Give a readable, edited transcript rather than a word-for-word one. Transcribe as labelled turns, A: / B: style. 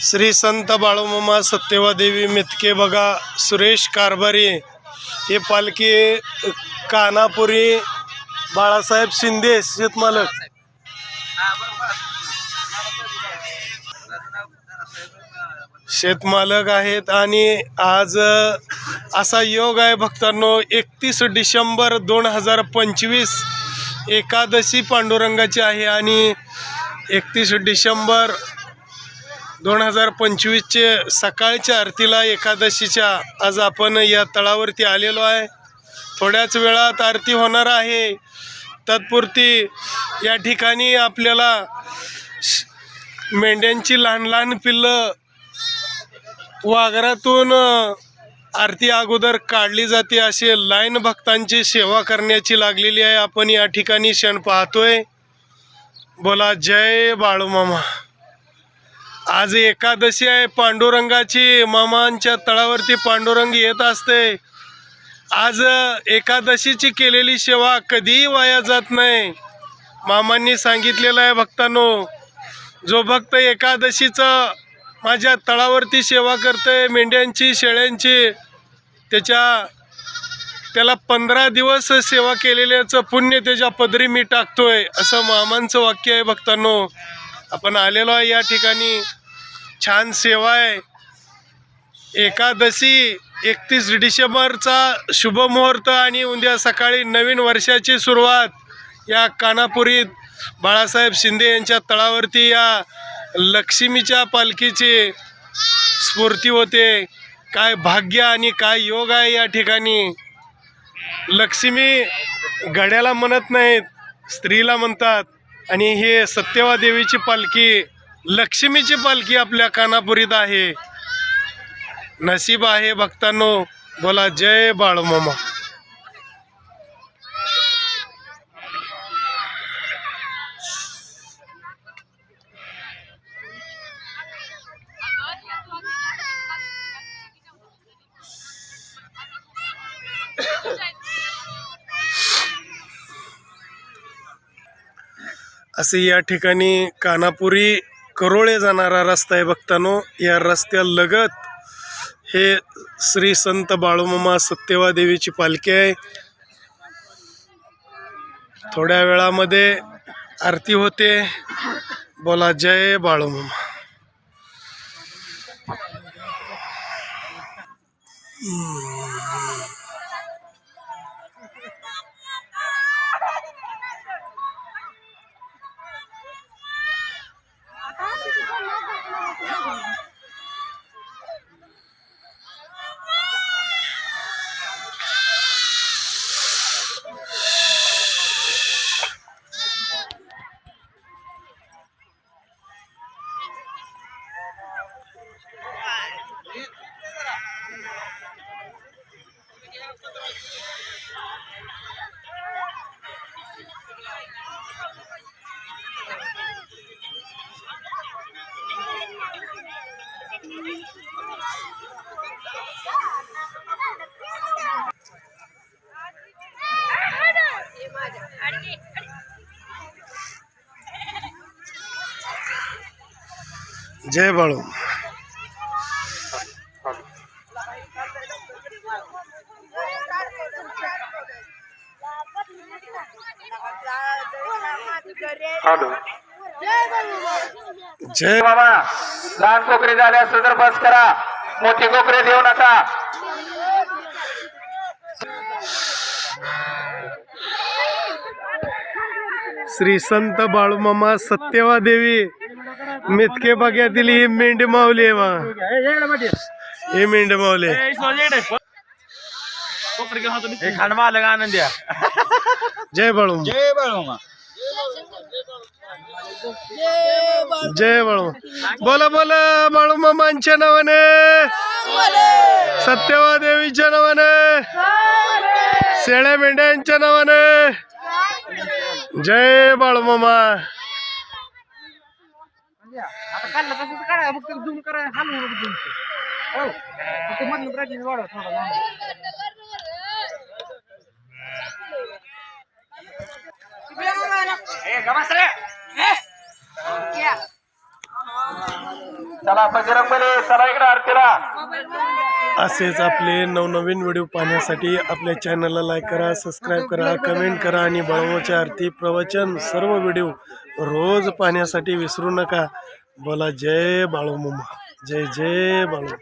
A: श्री संत बाळूमामा सत्यवादेवी मेतके बघा सुरेश कारभारी हे पालखी कानापुरी बाळासाहेब शिंदे शेतमालक आहेत। आणि आज असा योग आहे भक्तांनो, 31 डिसेंबर 2025 एकादशी पांडुरंगाची आहे आणि 31 डिसेंबर 2025 चे सकाळच्या आरतीला एकादशीच्या आज आपण या तळावरती आलेलो आहे। थोड्याच वेळात आरती होणार आहे। तत्पुरती या ठिकाणी आपल्याला मेंढ्यांची लहान लहान पिल्लं वाघरातून आरती अगोदर काढली जाते, असे लाईन भक्तांची सेवा करण्याची लागलेली आहे। आपण या ठिकाणी क्षण पाहतोय। बोला जय बाळूमामा। आज एकादशी आहे पांडुरंगाची। मामांच्या तळावरती पांडुरंग येत असते। आज एकादशीची केलेली सेवा कधीही वाया जात नाही। मामांनी सांगितलेलं आहे भक्तांनो, जो भक्त एकादशीचं माझ्या तळावरती सेवा करतोय मेंढ्यांची शेळ्यांची, त्याला 15 दिवस सेवा केलेल्याचं पुण्य त्याच्या पदरी मी टाकतोय, असं मामांचं वाक्य आहे भक्तांनो। आपण आलेलो आहे या ठिकाणी, छान सेवा आहे। एकादशी 31 डिसेंबरचा शुभ मुहूर्त आणि उद्या सकाळी नवीन वर्षाची सुरुवात या कानापुरीत बाळासाहेब शिंदे यांच्या तळावरती या लक्ष्मीच्या पालखीची स्फूर्ती होते। काय भाग्य आणि काय योग आहे या ठिकाणी। लक्ष्मी गड्याला म्हणत नाहीत, स्त्रीला म्हणतात, आणि हे सत्यवादेवीची पालखी लक्ष्मीची पालखी आपल्या कानापुरीत आहे। नशीब आहे भक्तांनो। बोला जय बाळूमामा। असे या ठिकाणी कानापुरी करोळे जाणारा रस्ता आहे भक्तांनो। या रस्त्यालगत हे श्री संत बाळूमामा सत्यवादेवीची पालखी आहे। थोड्या वेळामध्ये आरती होते। बोला जय बाळूमामा। जय बाळू। जय
B: बाबा। लहान कोकरे झाले असं तर बस करा, मोठे कोकरे देऊ नका।
A: श्री संत बाळूमामा सत्यवादेवी मेतके बघ्यातील ही मेंढी माऊली आहे। हे मेंढी माऊली
B: आनंद।
A: जय बाळू।
B: जय बाळूमामा।
A: जय बाळू। बोला बोला बाळूमामांच्या नावाने, सत्यवादेवीच्या नावाने, शेळ्या मेंढ्यांच्या नावाने जय बाळूमामा।
B: चला बजरंग बली, चला इकडे आरतीला.
A: असेच आपले नवनवीन व्हिडिओ पाहण्यासाठी आपल्या चॅनलला लाईक करा, सबस्क्राईब करा, कमेंट करा आणि बाळूमामाची आरती प्रवचन सर्व व्हिडिओ रोज पाहण्यासाठी विसरू नका. बोला जय बाळूमामा, जय जय बाळू.